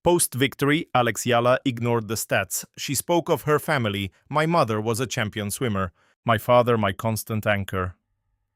Post-victory, Eala ignored the stats. She spoke of her family. My mother was a champion swimmer. My father, my constant anchor.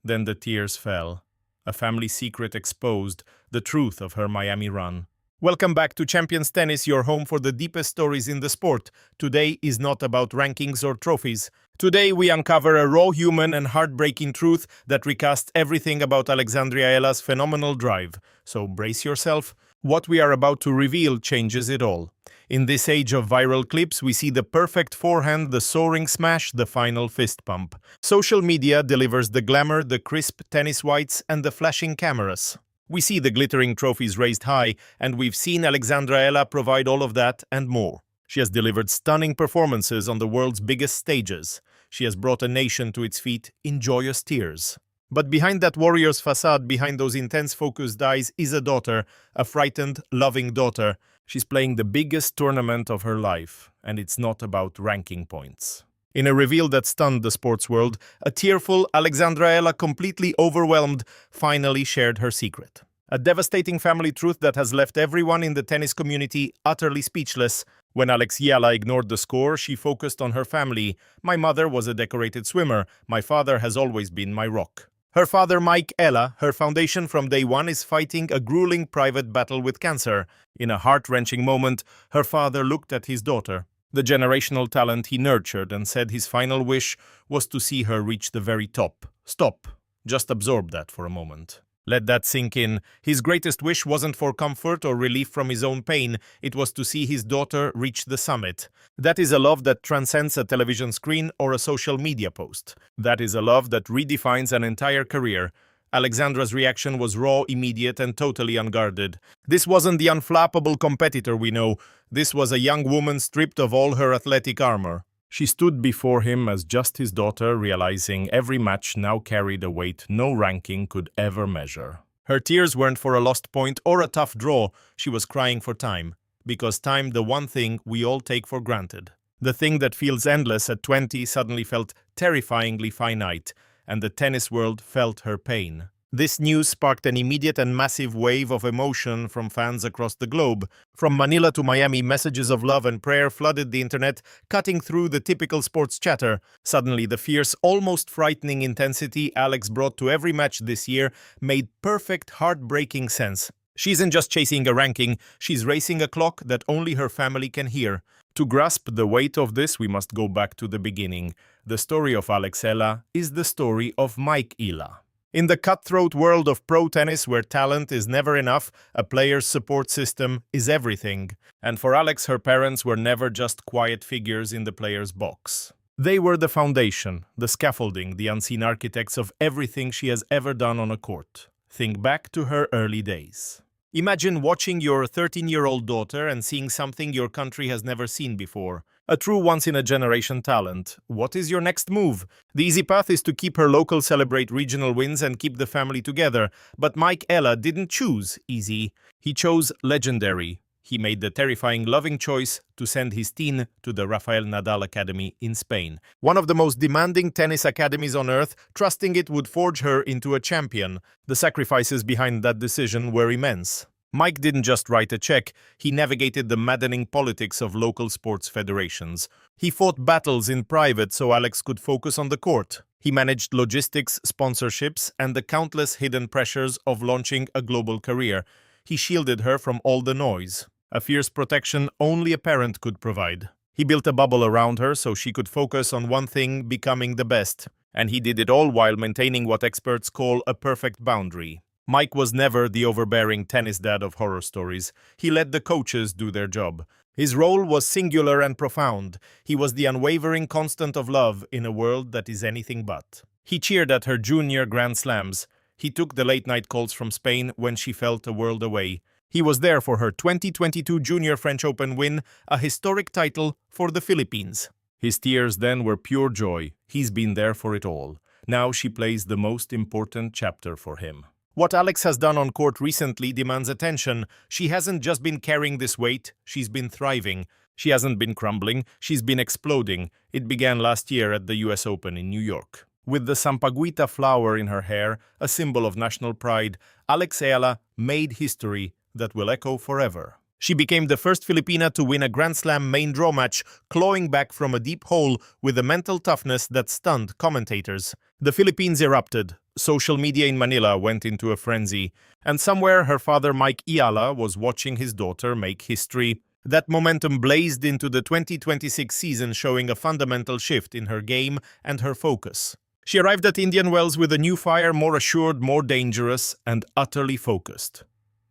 Then the tears fell. A family secret exposed, the truth of her Miami run. Welcome back to Champions Tennis, your home for the deepest stories in the sport. Today is not about rankings or trophies. Today we uncover a raw human and heartbreaking truth that recasts everything about Eala's phenomenal drive. So brace yourself. What we are about to reveal changes it all. In this age of viral clips, we see the perfect forehand, the soaring smash, the final fist pump. Social media delivers the glamour, the crisp tennis whites, and the flashing cameras. We see the glittering trophies raised high, and we've seen Eala provide all of that and more. She has delivered stunning performances on the world's biggest stages. She has brought a nation to its feet in joyous tears. But behind that warrior's facade, behind those intense focused eyes, is a daughter, a frightened, loving daughter. She's playing the biggest tournament of her life, and it's not about ranking points. In a reveal that stunned the sports world, a tearful Eala, completely overwhelmed, finally shared her secret. A devastating family truth that has left everyone in the tennis community utterly speechless. When Eala ignored the score, she focused on her family. My mother was a decorated swimmer. My father has always been my rock. Her father, Eala, her foundation from day one, is fighting a grueling private battle with cancer. In a heart-wrenching moment, her father looked at his daughter, the generational talent he nurtured, and said his final wish was to see her reach the very top. Stop. Just absorb that for a moment. Let that sink in. His greatest wish wasn't for comfort or relief from his own pain. It was to see his daughter reach the summit. That is a love that transcends a television screen or a social media post. That is a love that redefines an entire career. Alexandra's reaction was raw, immediate, and totally unguarded. This wasn't the unflappable competitor we know. This was a young woman stripped of all her athletic armor. She stood before him as just his daughter, realizing every match now carried a weight no ranking could ever measure. Her tears weren't for a lost point or a tough draw. She was crying for time. Because time, the one thing we all take for granted. The thing that feels endless at 20 suddenly felt terrifyingly finite, and the tennis world felt her pain. This news sparked an immediate and massive wave of emotion from fans across the globe. From Manila to Miami, messages of love and prayer flooded the internet, cutting through the typical sports chatter. Suddenly, the fierce, almost frightening intensity Alex brought to every match this year made perfect, heartbreaking sense. She isn't just chasing a ranking, she's racing a clock that only her family can hear. To grasp the weight of this, we must go back to the beginning. The story of Eala is the story of Eala. In the cutthroat world of pro tennis, where talent is never enough, a player's support system is everything. And for Alex, her parents were never just quiet figures in the player's box. They were the foundation, the scaffolding, the unseen architects of everything she has ever done on a court. Think back to her early days. Imagine watching your 13-year-old daughter and seeing something your country has never seen before. A true once-in-a-generation talent. What is your next move? The easy path is to keep her local, celebrate regional wins, and keep the family together. But Eala didn't choose easy. He chose legendary. He made the terrifying, loving choice to send his teen to the Rafael Nadal Academy in Spain. One of the most demanding tennis academies on earth, trusting it would forge her into a champion. The sacrifices behind that decision were immense. Mike didn't just write a check, he navigated the maddening politics of local sports federations. He fought battles in private so Alex could focus on the court. He managed logistics, sponsorships, and the countless hidden pressures of launching a global career. He shielded her from all the noise, a fierce protection only a parent could provide. He built a bubble around her so she could focus on one thing, becoming the best. And he did it all while maintaining what experts call a perfect boundary. Mike was never the overbearing tennis dad of horror stories. He let the coaches do their job. His role was singular and profound. He was the unwavering constant of love in a world that is anything but. He cheered at her junior Grand Slams. He took the late-night calls from Spain when she felt a world away. He was there for her 2022 Junior French Open win, a historic title for the Philippines. His tears then were pure joy. He's been there for it all. Now she plays the most important chapter for him. What Alex has done on court recently demands attention. She hasn't just been carrying this weight, she's been thriving. She hasn't been crumbling, she's been exploding. It began last year at the US Open in New York. With the sampaguita flower in her hair, a symbol of national pride, Eala made history that will echo forever. She became the first Filipina to win a Grand Slam main draw match, clawing back from a deep hole with a mental toughness that stunned commentators. The Philippines erupted. Social media in Manila went into a frenzy. And somewhere her father Mike Eala was watching his daughter make history. That momentum blazed into the 2026 season, showing a fundamental shift in her game and her focus. She arrived at Indian Wells with a new fire, more assured, more dangerous, and utterly focused.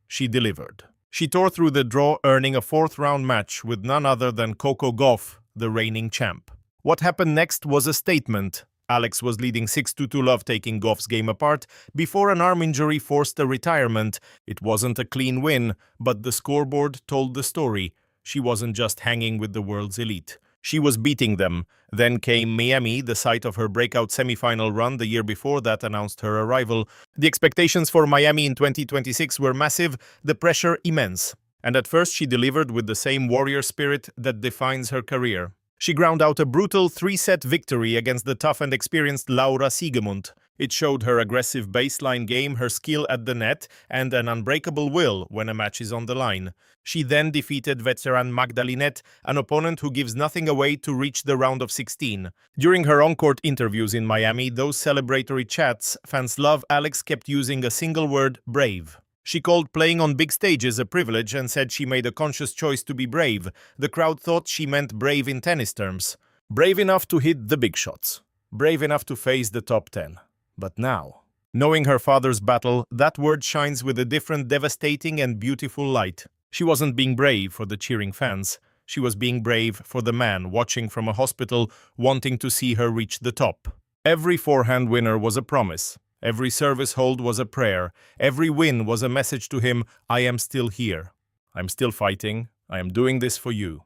She delivered. She tore through the draw, earning a fourth-round match with none other than Coco Gauff, the reigning champ. What happened next was a statement. Alex was leading 6-2 love, taking Gauff's game apart before an arm injury forced a retirement. It wasn't a clean win, but the scoreboard told the story. She wasn't just hanging with the world's elite. She was beating them. Then came Miami, the site of her breakout semi-final run the year before that announced her arrival. The expectations for Miami in 2026 were massive, the pressure immense. And at first she delivered with the same warrior spirit that defines her career. She ground out a brutal 3-set victory against the tough and experienced Laura Siegemund. It showed her aggressive baseline game, her skill at the net, and an unbreakable will when a match is on the line. She then defeated veteran Magdalinette, an opponent who gives nothing away, to reach the round of 16. During her on-court interviews in Miami, those celebratory chats fans love, Alex kept using a single word: brave. She called playing on big stages a privilege and said she made a conscious choice to be brave. The crowd thought she meant brave in tennis terms. Brave enough to hit the big shots. Brave enough to face the top 10. But now, knowing her father's battle, that word shines with a different, devastating and beautiful light. She wasn't being brave for the cheering fans. She was being brave for the man watching from a hospital, wanting to see her reach the top. Every forehand winner was a promise. Every service hold was a prayer. Every win was a message to him: I am still here. I'm still fighting. I am doing this for you.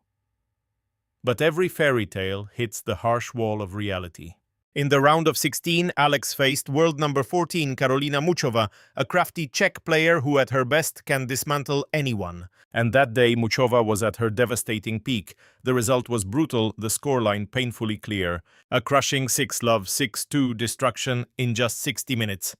But every fairy tale hits the harsh wall of reality. In the round of 16, Alex faced world number 14 Karolina Muchova, a crafty Czech player who at her best can dismantle anyone. And that day Muchova was at her devastating peak. The result was brutal, the scoreline painfully clear. A crushing 6-love, 6-2 destruction in just 60 minutes.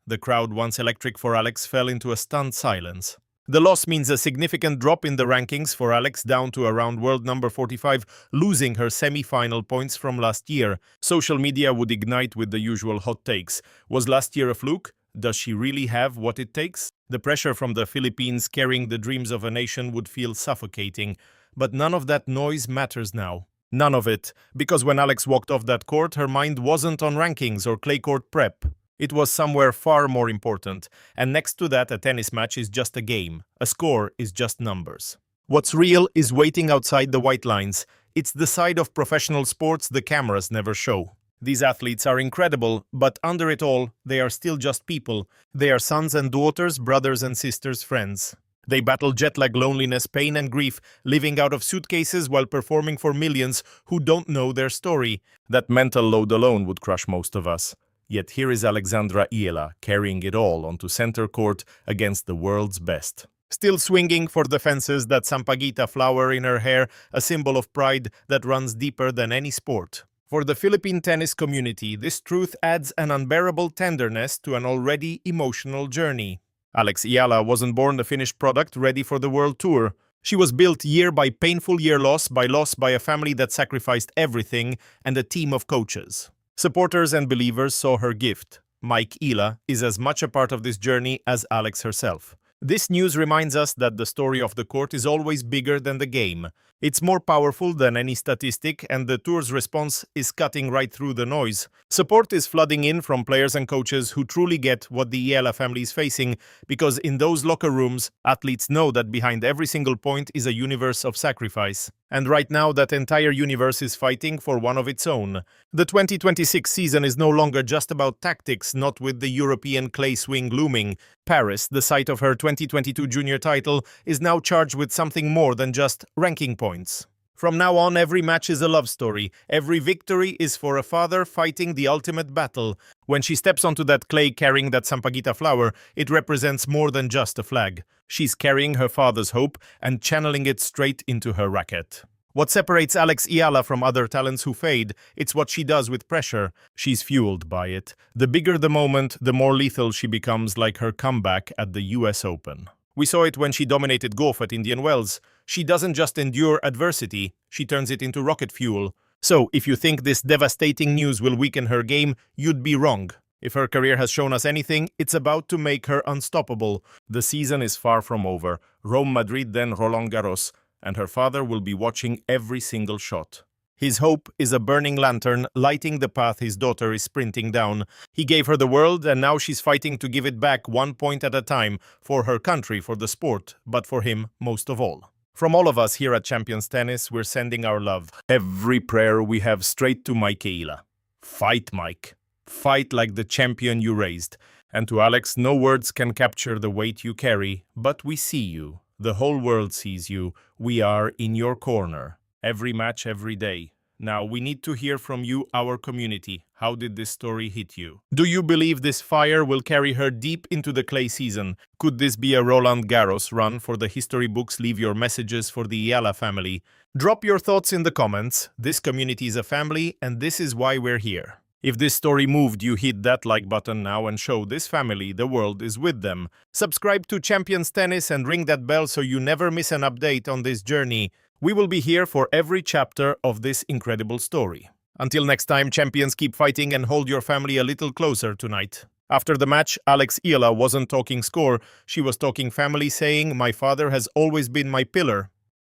The crowd, once electric for Alex, fell into a stunned silence. The loss means a significant drop in the rankings for Alex, down to around world number 45, losing her semi-final points from last year. Social media would ignite with the usual hot takes. Was last year a fluke? Does she really have what it takes? The pressure from the Philippines carrying the dreams of a nation would feel suffocating. But none of that noise matters now. None of it. Because when Alex walked off that court, her mind wasn't on rankings or clay court prep. It was somewhere far more important. And next to that, a tennis match is just a game. A score is just numbers. What's real is waiting outside the white lines. It's the side of professional sports the cameras never show. These athletes are incredible, but under it all, they are still just people. They are sons and daughters, brothers and sisters, friends. They battle jet lag, loneliness, pain and grief, living out of suitcases while performing for millions who don't know their story. That mental load alone would crush most of us. Yet here is Alexandra Eala carrying it all onto center court against the world's best. Still swinging for the fences, that sampaguita flower in her hair, a symbol of pride that runs deeper than any sport. For the Philippine tennis community, this truth adds an unbearable tenderness to an already emotional journey. Alex Eala wasn't born a finished product ready for the world tour. She was built year by painful year, loss by a family that sacrificed everything, and a team of coaches. Supporters and believers saw her gift. Mike Eala is as much a part of this journey as Alex herself. This news reminds us that the story of the court is always bigger than the game. It's more powerful than any statistic, and the tour's response is cutting right through the noise. Support is flooding in from players and coaches who truly get what the Eala family is facing, because in those locker rooms, athletes know that behind every single point is a universe of sacrifice. And right now, that entire universe is fighting for one of its own. The 2026 season is no longer just about tactics, not with the European clay swing looming. Paris, the site of her 2022 junior title, is now charged with something more than just ranking points. From now on, every match is a love story. Every victory is for a father fighting the ultimate battle. When she steps onto that clay carrying that sampaguita flower, it represents more than just a flag. She's carrying her father's hope and channeling it straight into her racket. What separates Alex Eala from other talents who fade, it's what she does with pressure. She's fueled by it. The bigger the moment, the more lethal she becomes, like her comeback at the US Open. We saw it when she dominated golf at Indian Wells. She doesn't just endure adversity, she turns it into rocket fuel. So, if you think this devastating news will weaken her game, you'd be wrong. If her career has shown us anything, it's about to make her unstoppable. The season is far from over. Rome, Madrid, then Roland Garros, and her father will be watching every single shot. His hope is a burning lantern lighting the path his daughter is sprinting down. He gave her the world, and now she's fighting to give it back 1 point at a time, for her country, for the sport, but for him most of all. From all of us here at Champions Tennis, we're sending our love. Every prayer we have straight to Mike Eala. Fight, Mike. Fight like the champion you raised. And to Alex, no words can capture the weight you carry, but we see you. The whole world sees you. We are in your corner. Every match, every day. Now, we need to hear from you, our community. How did this story hit you? Do you believe this fire will carry her deep into the clay season? Could this be a Roland Garros run for the history books? Leave your messages for the Eala family. Drop your thoughts in the comments. This community is a family, and this is why we're here. If this story moved you, hit that like button now and show this family the world is with them. Subscribe to Champions Tennis and ring that bell so you never miss an update on this journey. We will be here for every chapter of this incredible story. Until next time, champions, keep fighting and hold your family a little closer tonight. After the match, Alex Eala wasn't talking score, she was talking family, saying, "My father has always been my pillar.